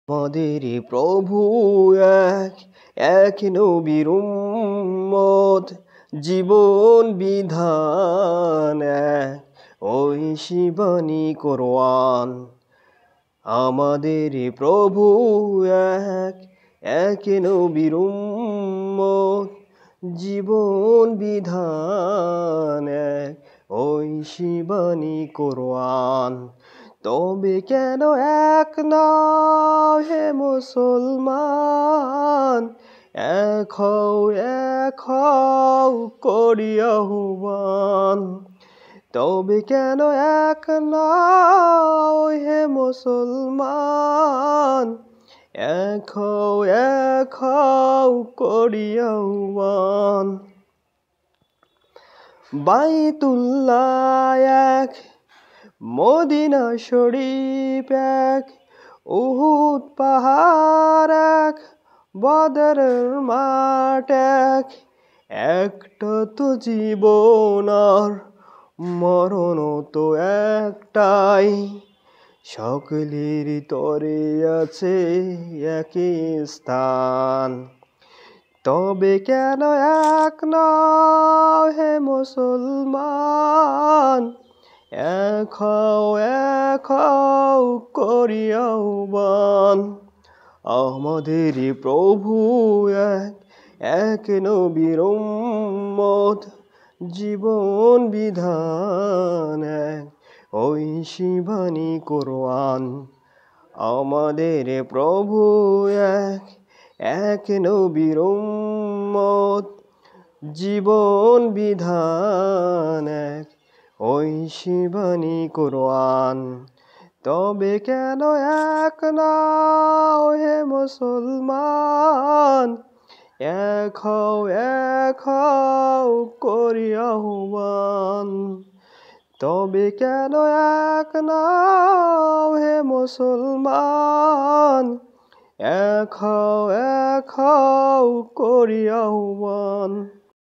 আমাদের প্রভু এক, এক নবীর উম্মত, জীবন বিধান এক, ওই শিবানী কোরআন। আমাদের প্রভু এক, এক নবীর উম্মত, জীবন বিধান এক, ওই শিবানী কোরআন। তবে কেন এক নাও হে মুসলমান, এক হও করি আহ্বান। তবে কেন এক নাও হে মুসলমান, এক হও করি আহ্বান। বাইতুল্লাহ এক, মদিনা শরীফ এক, উহুদ পাহাড় এক, বদরের মাঠ এক। একটা তো জীবন আর মরণ তো একটাই, সকলের তরে আছে একই স্থান। তবে কেন এক নাও হে মুসলমান, এক হও করি আহ্বান। আমাদের প্রভু এক, এক নবীর উম্মত, জীবন বিধান এক, ওই শিবানী কোরআন। আমাদের প্রভু এক, এক নবীর উম্মত, জীবন বিধান এক, ওই শিবানী কোরআন। তবে কেন এক নাও হে মুসলমান, এক হও করি আহ্বান। তবে কেন এক নাও হে মুসলমান, এক হও করি আহ্বান।